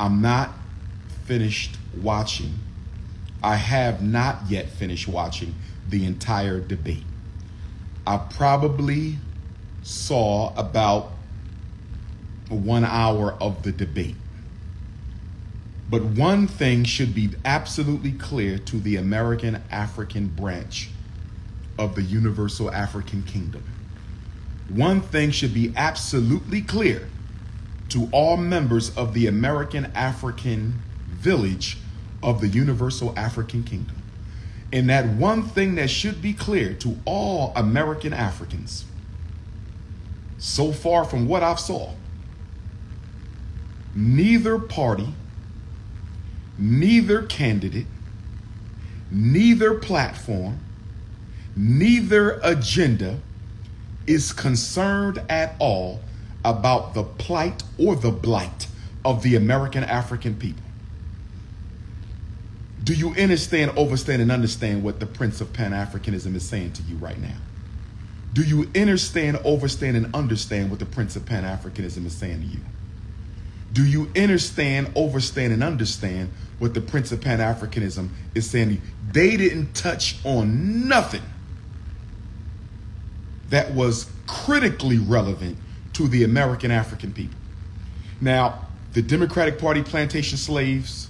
I'm not finished watching. I have not yet finished watching the entire debate. I probably saw about 1 hour of the debate. But one thing should be absolutely clear to the American African branch of the Universal African Kingdom. One thing should be absolutely clear to all members of the American African village of the Universal African Kingdom. And that one thing that should be clear to all American Africans, so far from what I've saw, neither party, neither candidate, neither platform, neither agenda is concerned at all about the plight or the blight of the American African people. Do you understand, overstand, and understand what the Prince of Pan-Africanism is saying to you right now? Do you understand, overstand, and understand what the Prince of Pan-Africanism is saying to you? Do you understand, overstand, and understand what the Prince of Pan-Africanism is saying to you? They didn't touch on nothing that was critically relevant to the American African people. Now, the Democratic Party plantation slaves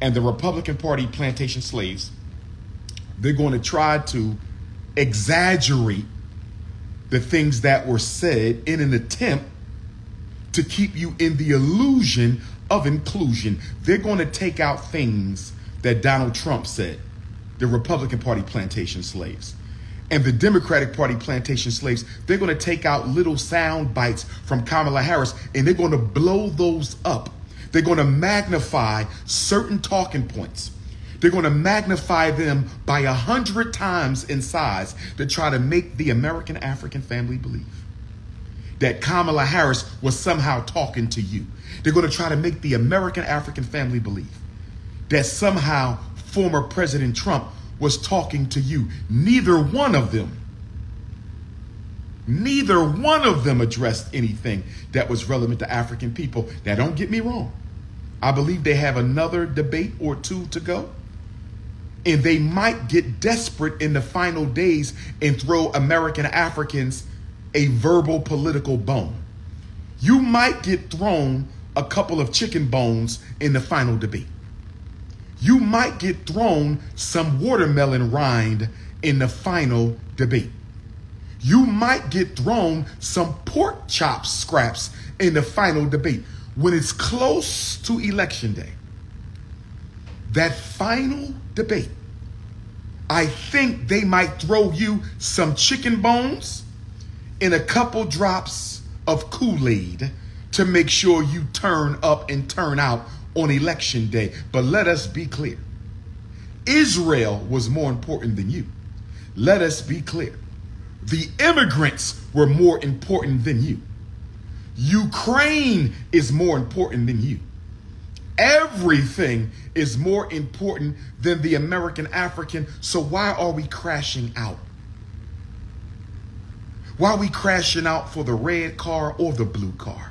and the Republican Party plantation slaves, they're going to try to exaggerate the things that were said in an attempt to keep you in the illusion of inclusion. They're going to take out things that Donald Trump said, the Republican Party plantation slaves. And the Democratic Party plantation slaves, they're going to take out little sound bites from Kamala Harris, and they're going to blow those up. They're going to magnify certain talking points. They're going to magnify them by 100 times in size to try to make the American African family believe that Kamala Harris was somehow talking to you. They're going to try to make the American African family believe that somehow former President Trump was talking to you. Neither one of them addressed anything that was relevant to African people. Now, don't get me wrong. I believe they have another debate or two to go. And they might get desperate in the final days and throw American Africans a verbal political bone. You might get thrown a couple of chicken bones in the final debate. You might get thrown some watermelon rind in the final debate. You might get thrown some pork chop scraps in the final debate. When it's close to election day, that final debate, I think they might throw you some chicken bones and a couple drops of Kool-Aid to make sure you turn up and turn out on election day. But let us be clear. Israel was more important than you. Let us be clear. The immigrants were more important than you. Ukraine is more important than you. Everything is more important than the American African. So why are we crashing out? Why are we crashing out for the red car or the blue car?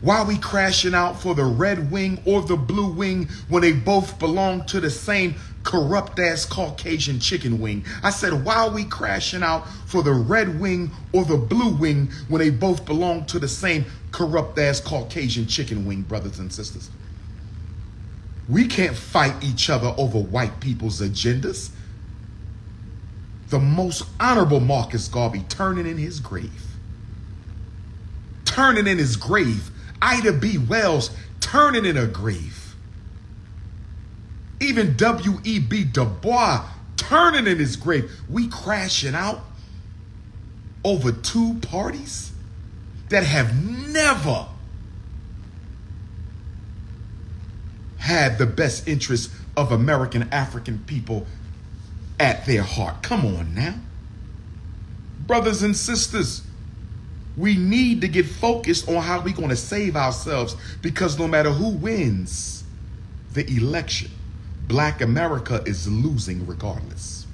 Why are we crashing out for the red wing or the blue wing when they both belong to the same corrupt-ass Caucasian chicken wing? I said, why are we crashing out for the red wing or the blue wing when they both belong to the same corrupt-ass Caucasian chicken wing, brothers and sisters? We can't fight each other over white people's agendas. The most honorable Marcus Garvey turning in his grave. Turning in his grave. Ida B. Wells turning in her grave. Even W.E.B. Du Bois turning in his grave. We crashing out over two parties that have never had the best interests of American African people at their heart. Come on now. Brothers and sisters, we need to get focused on how we're going to save ourselves, because no matter who wins the election, Black America is losing regardless.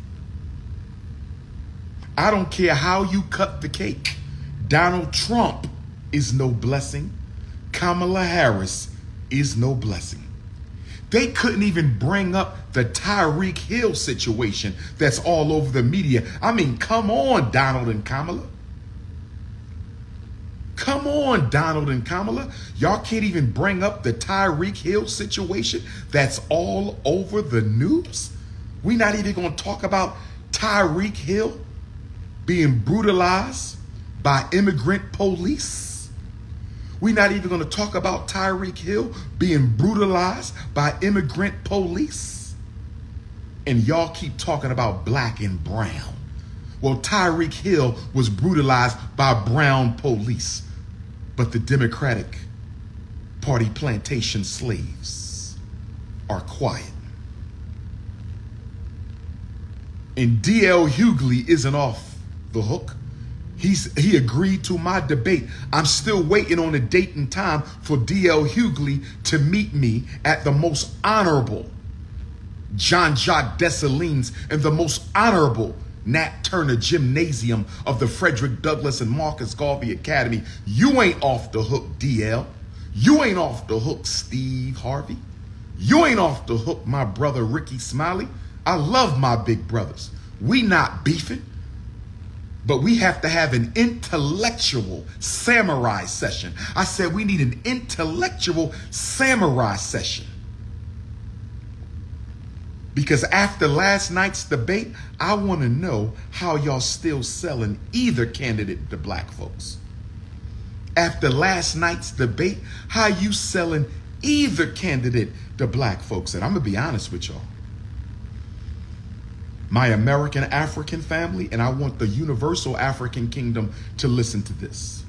I don't care how you cut the cake. Donald Trump is no blessing. Kamala Harris is no blessing. They couldn't even bring up the Tyreek Hill situation that's all over the media. I mean, come on, Donald and Kamala. Come on, Donald and Kamala. Y'all can't even bring up the Tyreek Hill situation that's all over the news. We're not even going to talk about Tyreek Hill being brutalized by immigrant police. We're not even going to talk about Tyreek Hill being brutalized by immigrant police. And y'all keep talking about black and brown. Well, Tyreek Hill was brutalized by brown police. But the Democratic Party plantation slaves are quiet. And D.L. Hughley isn't off the hook. He agreed to my debate. I'm still waiting on a date and time for D.L. Hughley to meet me at the most honorable Jean-Jacques Dessalines and the most honorable Nat Turner Gymnasium of the Frederick Douglass and Marcus Garvey Academy. You ain't off the hook, DL. You ain't off the hook, Steve Harvey. You ain't off the hook, my brother Ricky Smiley. I love my big brothers. We not beefing, but we have to have an intellectual samurai session. I said we need an intellectual samurai session. Because after last night's debate, I want to know how y'all still selling either candidate to black folks. After last night's debate, how you selling either candidate to black folks. And I'm going to be honest with y'all. My American African family, and I want the universal African kingdom to listen to this.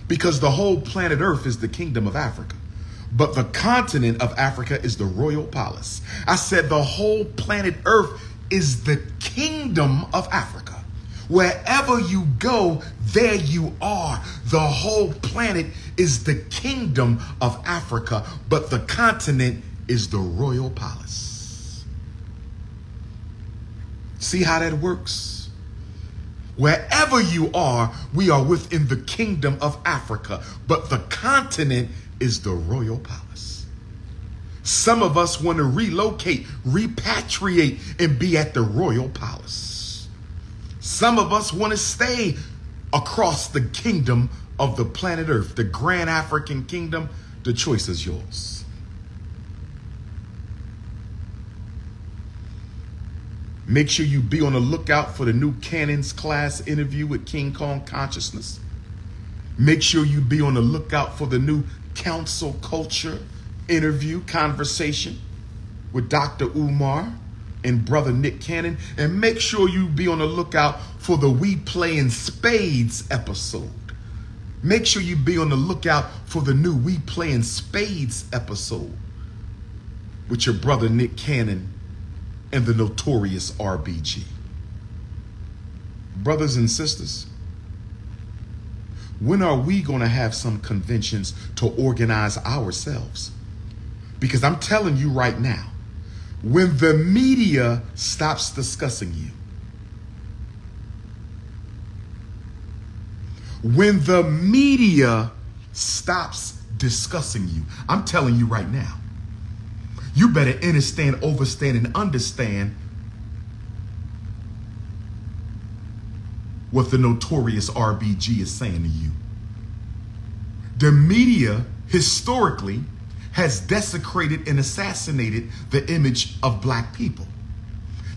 Because the whole planet Earth is the kingdom of Africa. But the continent of Africa is the royal palace. I said the whole planet Earth is the kingdom of Africa. Wherever you go, there you are. The whole planet is the kingdom of Africa, but the continent is the royal palace. See how that works? Wherever you are, we are within the kingdom of Africa, but the continent is the royal palace. Some of us want to relocate, repatriate, and be at the royal palace. Some of us want to stay across the kingdom of the planet Earth, the grand African kingdom. The choice is yours. Make sure you be on the lookout for the new Cannon's class interview with King Kong Consciousness. Make sure you be on the lookout for the new Council Culture interview conversation with Dr. Umar and Brother Nick Cannon. And make sure you be on the lookout for the We Playing Spades episode. Make sure you be on the lookout for the new We Playing Spades episode with your brother Nick Cannon and the notorious RBG. Brothers and sisters, when are we going to have some conventions to organize ourselves? Because I'm telling you right now, when the media stops discussing you, when the media stops discussing you, I'm telling you right now, you better understand, overstand, and understand what the notorious RBG is saying to you. The media historically has desecrated and assassinated the image of black people.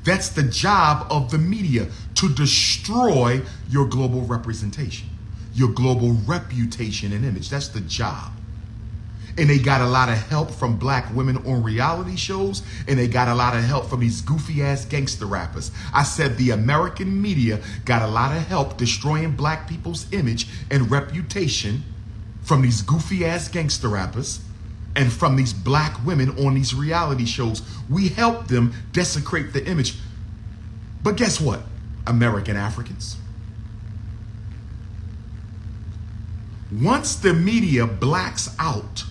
That's the job of the media, to destroy your global representation, your global reputation and image. That's the job. And they got a lot of help from black women on reality shows, and they got a lot of help from these goofy ass gangster rappers. I said the American media got a lot of help destroying black people's image and reputation from these goofy ass gangster rappers and from these black women on these reality shows. We helped them desecrate the image. But guess what, American Africans? Once the media blacks out,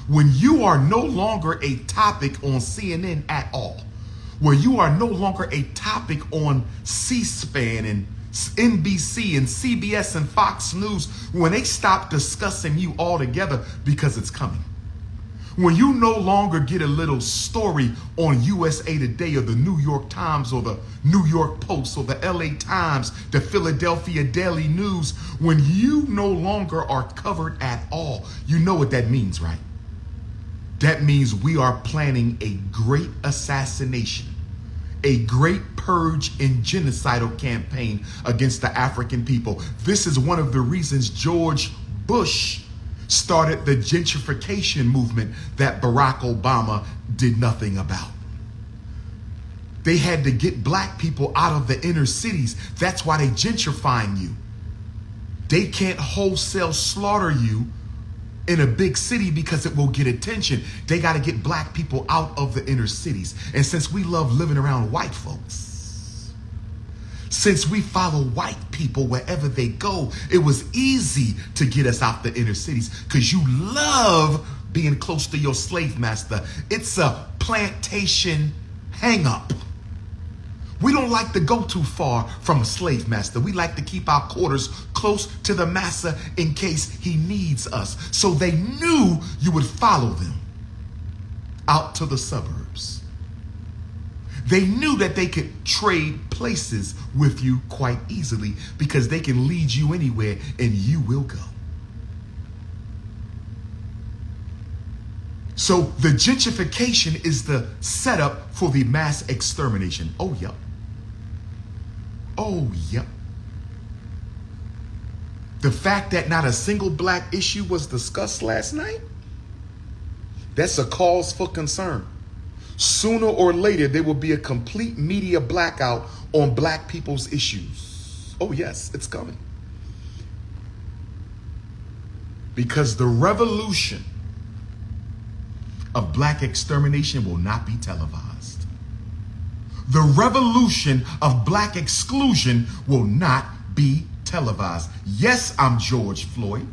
when you are no longer a topic on CNN at all, where you are no longer a topic on C-SPAN and NBC and CBS and Fox News, when they stop discussing you altogether because it's coming. When you no longer get a little story on USA Today or the New York Times or the New York Post or the LA Times, the Philadelphia Daily News, when you no longer are covered at all, you know what that means, right? That means we are planning a great assassination, a great purge and genocidal campaign against the African people. This is one of the reasons George Bush started the gentrification movement that Barack Obama did nothing about. They had to get black people out of the inner cities. That's why they gentrifying you. They can't wholesale slaughter you in a big city because it will get attention. They got to get black people out of the inner cities. And since we love living around white folks, since we follow white people wherever they go, it was easy to get us out the inner cities because you love being close to your slave master. It's a plantation hang up. We don't like to go too far from a slave master. We like to keep our quarters close to the master in case he needs us. So they knew you would follow them out to the suburbs. They knew that they could trade places with you quite easily because they can lead you anywhere and you will go. So the gentrification is the setup for the mass extermination. Oh, yep. Oh, yep. The fact that not a single black issue was discussed last night, that's a cause for concern. Sooner or later, there will be a complete media blackout on black people's issues. Oh, yes, it's coming. Because the revolution of black extermination will not be televised. The revolution of black exclusion will not be televised. Yes, I'm George Floyd.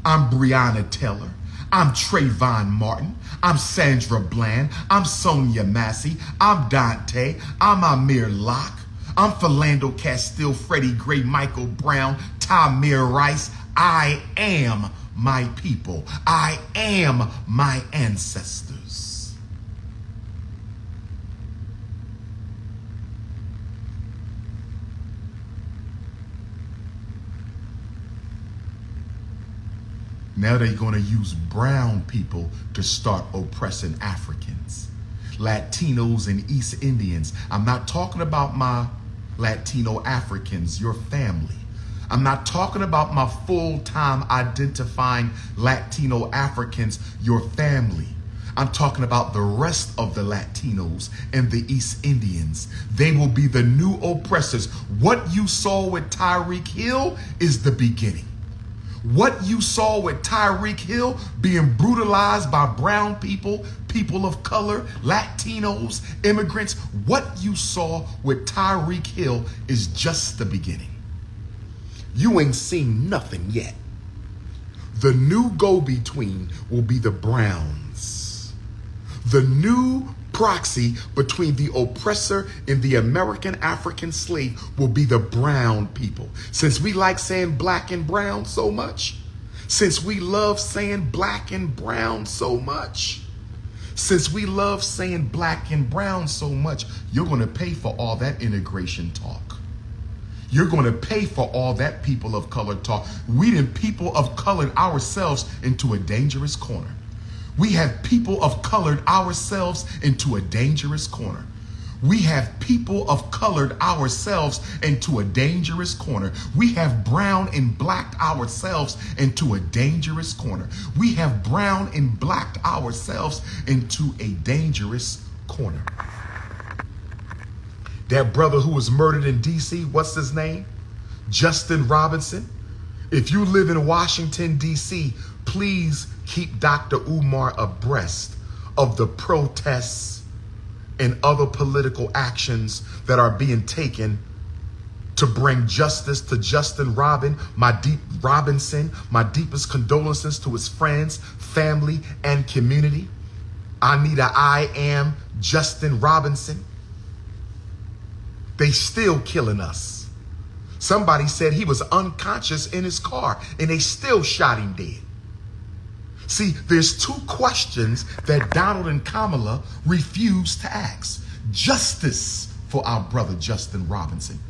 I'm Breonna Taylor. I'm Trayvon Martin. I'm Sandra Bland. I'm Sonia Massey. I'm Dante. I'm Amir Locke. I'm Philando Castile, Freddie Gray, Michael Brown, Tamir Rice. I am my people. I am my ancestors. Now they're going to use brown people to start oppressing Africans, Latinos, and East Indians. I'm not talking about my Latino Africans, your family. I'm not talking about my full-time identifying Latino Africans, your family. I'm talking about the rest of the Latinos and the East Indians. They will be the new oppressors. What you saw with Tyreek Hill is the beginning. What you saw with Tyreek Hill being brutalized by brown people, people of color, Latinos, immigrants, what you saw with Tyreek Hill is just the beginning. You ain't seen nothing yet. The new go-between will be the Browns. The new proxy between the oppressor and the American African slave will be the brown people. Since we like saying black and brown so much, since we love saying black and brown so much, since we love saying black and brown so much, you're going to pay for all that integration talk. You're going to pay for all that people of color talk. We done people of color ourselves into a dangerous corner. We have people of colored ourselves into a dangerous corner. We have people of colored ourselves into a dangerous corner. We have brown and blacked ourselves into a dangerous corner. We have brown and blacked ourselves into a dangerous corner. That brother who was murdered in D.C., what's his name? Justin Robinson. If you live in Washington, D.C., please keep Dr. Umar abreast of the protests and other political actions that are being taken to bring justice to Justin Robinson. My deepest condolences to his friends, family, and community. I am Justin Robinson. They still killing us. Somebody said he was unconscious in his car and they still shot him dead. See, there's two questions that Donald and Kamala refused to ask. Justice for our brother Justin Robinson.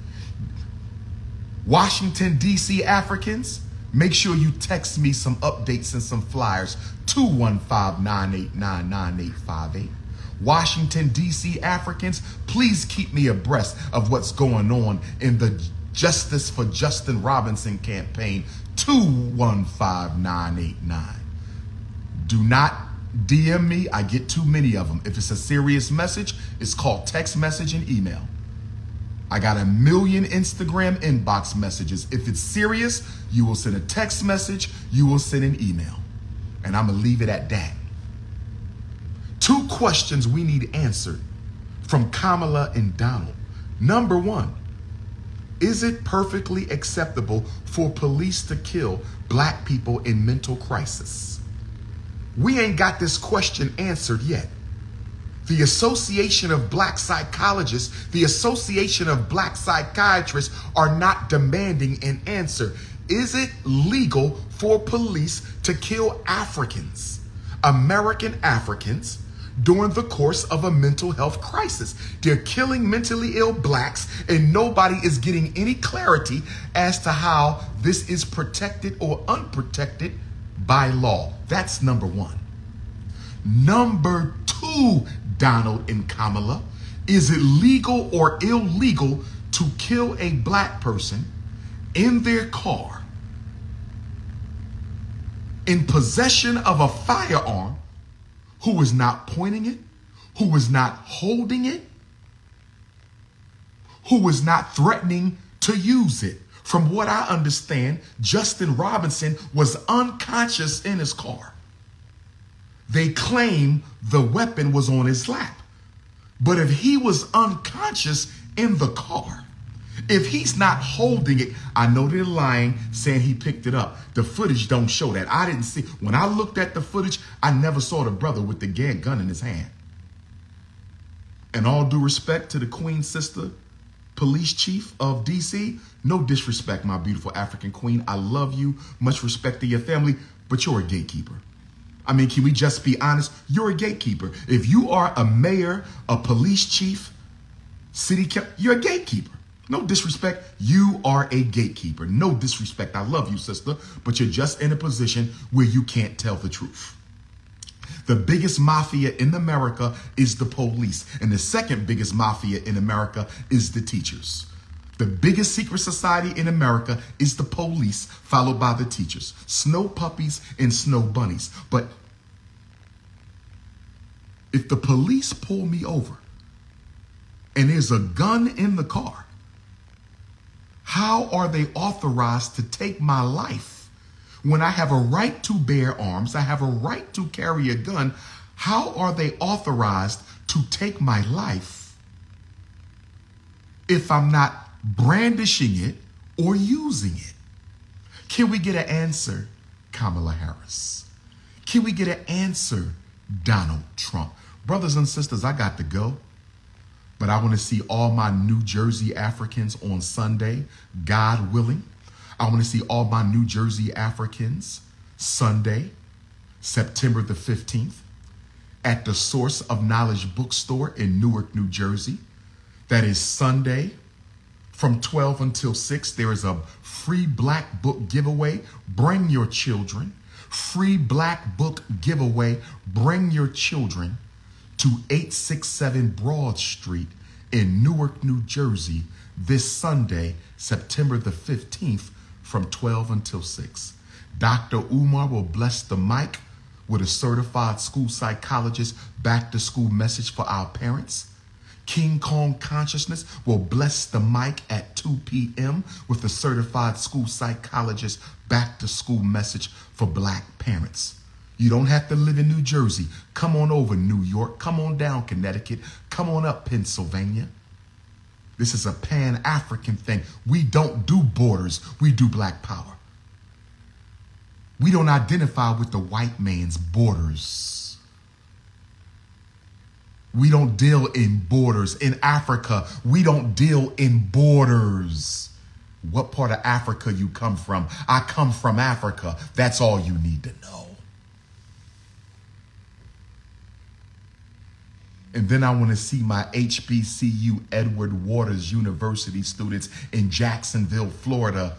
Washington, D.C. Africans, make sure you text me some updates and some flyers. 215-989-9858. Washington, D.C. Africans, please keep me abreast of what's going on in the Justice for Justin Robinson campaign. 215-989. Do not DM me. I get too many of them. If it's a serious message, it's called text message and email. I got 1 million Instagram inbox messages. If it's serious, you will send a text message, you will send an email. And I'm going to leave it at that. Two questions we need answered from Kamala and Donald. Number one, is it perfectly acceptable for police to kill black people in mental crisis? We ain't got this question answered yet. The Association of Black Psychologists, the Association of Black Psychiatrists are not demanding an answer. Is it legal for police to kill Africans, American Africans, during the course of a mental health crisis? They're killing mentally ill blacks and nobody is getting any clarity as to how this is protected or unprotected by law. That's number one. Number two, Donald and Kamala, is it legal or illegal to kill a black person in their car in possession of a firearm, who is not pointing it, who is not holding it, who is not threatening to use it? From what I understand, Justin Robinson was unconscious in his car. They claim the weapon was on his lap. But if he was unconscious in the car, if he's not holding it, I know they're lying, saying he picked it up. The footage don't show that. I didn't see. When I looked at the footage, I never saw the brother with the gun in his hand. And all due respect to the Queen's sister, police chief of D.C., no disrespect, my beautiful African queen. I love you. Much respect to your family, but you're a gatekeeper. I mean, can we just be honest? You're a gatekeeper. If you are a mayor, a police chief, you're a gatekeeper. No disrespect. You are a gatekeeper. No disrespect. I love you, sister, but you're just in a position where you can't tell the truth. The biggest mafia in America is the police. And the second biggest mafia in America is the teachers. The biggest secret society in America is the police, followed by the teachers. Snow puppies and snow bunnies. But if the police pull me over and there's a gun in the car, how are they authorized to take my life when I have a right to bear arms? I have a right to carry a gun. How are they authorized to take my life if I'm not brandishing it or using it? Can we get an answer, Kamala Harris? Can we get an answer, Donald Trump? Brothers and sisters, I got to go, but I want to see all my New Jersey Africans on Sunday, God willing. I want to see all my New Jersey Africans Sunday, September the 15th, at the Source of Knowledge bookstore in Newark, New Jersey. That is Sunday, from 12 until 6, there is a free black book giveaway. Bring your children. Free black book giveaway. Bring your children to 867 Broad Street in Newark, New Jersey this Sunday, September the 15th from 12 until 6. Dr. Umar will bless the mic with a certified school psychologist back to school message for our parents. King Kong Consciousness will bless the mic at 2 p.m. with a certified school psychologist back to school message for black parents. You don't have to live in New Jersey. Come on over, New York. Come on down, Connecticut. Come on up, Pennsylvania. This is a Pan-African thing. We don't do borders. We do black power. We don't identify with the white man's borders. We don't deal in borders. In Africa, we don't deal in borders. what part of Africa you come from. I come from Africa. That's all you need to know. And then I want to see my HBCU Edward Waters University students in Jacksonville, Florida,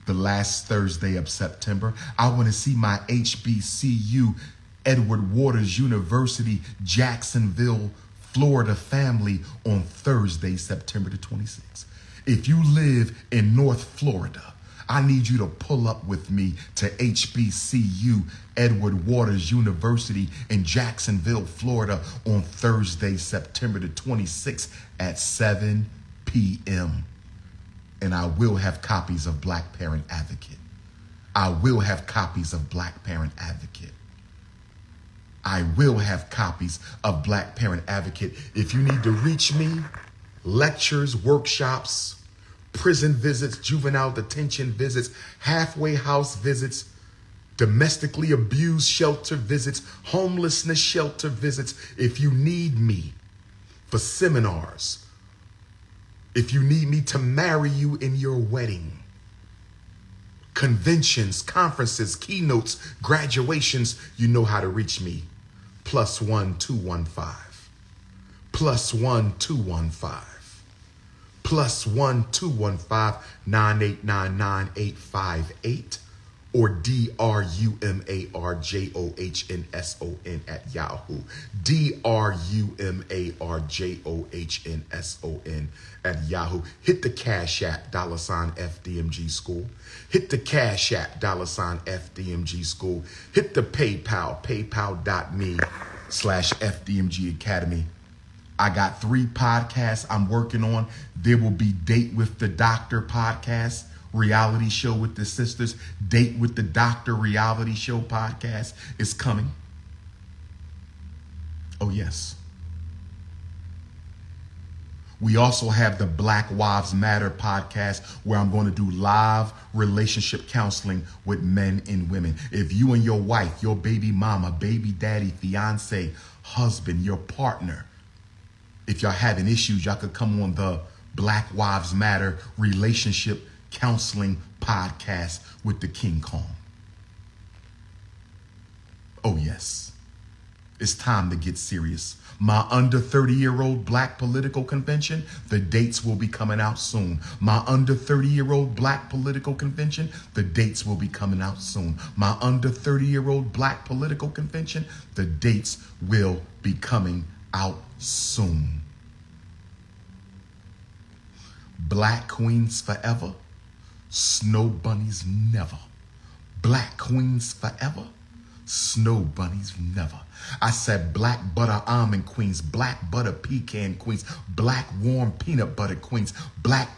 the last Thursday of September. I want to see my HBCU Edward Waters University, Jacksonville, Florida family on Thursday, September the 26th. If you live in North Florida, I need you to pull up with me to HBCU Edward Waters University in Jacksonville, Florida on Thursday, September the 26th at 7 p.m. And I will have copies of Black Parent Advocate. I will have copies of Black Parent Advocate. I will have copies of Black Parent Advocate. If you need to reach me, lectures, workshops, prison visits, juvenile detention visits, halfway house visits, domestically abused shelter visits, homelessness shelter visits. If you need me for seminars, if you need me to marry you in your wedding, conventions, conferences, keynotes, graduations, you know how to reach me. +1 215. +1 215. +1 215 9899 or DRUMARJOHNSON at Yahoo. DRUMARJOHNSON at Yahoo. Hit the Cash App $FDMG School. Hit the Cash App $FDMG School. Hit the PayPal, paypal.me/FDMG Academy. I got 3 podcasts I'm working on. There will be Date with the Doctor podcast, reality show with the sisters. Date with the Doctor reality show podcast is coming. Oh, yes. We also have the Black Wives Matter podcast where I'm going to do live relationship counseling with men and women. If you and your wife, your baby mama, baby daddy, fiance, husband, your partner, if y'all having issues, y'all could come on the Black Wives Matter relationship counseling podcast with the King Kong. Oh, yes. It's time to get serious. My under 30-year-old Black political convention, the dates will be coming out soon. My under 30-year-old Black political convention, the dates will be coming out soon. My under 30-year-old Black political convention, the dates will be coming out soon. Black queens forever, snow bunnies never. Black queens forever, snow bunnies never. I said black butter almond queens, black butter pecan queens, black warm peanut butter queens, black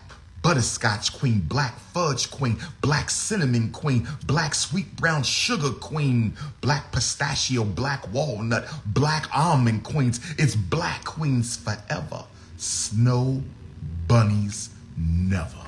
butterscotch queen, black fudge queen, black cinnamon queen, black sweet brown sugar queen, black pistachio, black walnut, black almond queens. It's black queens forever, snow bunnies never.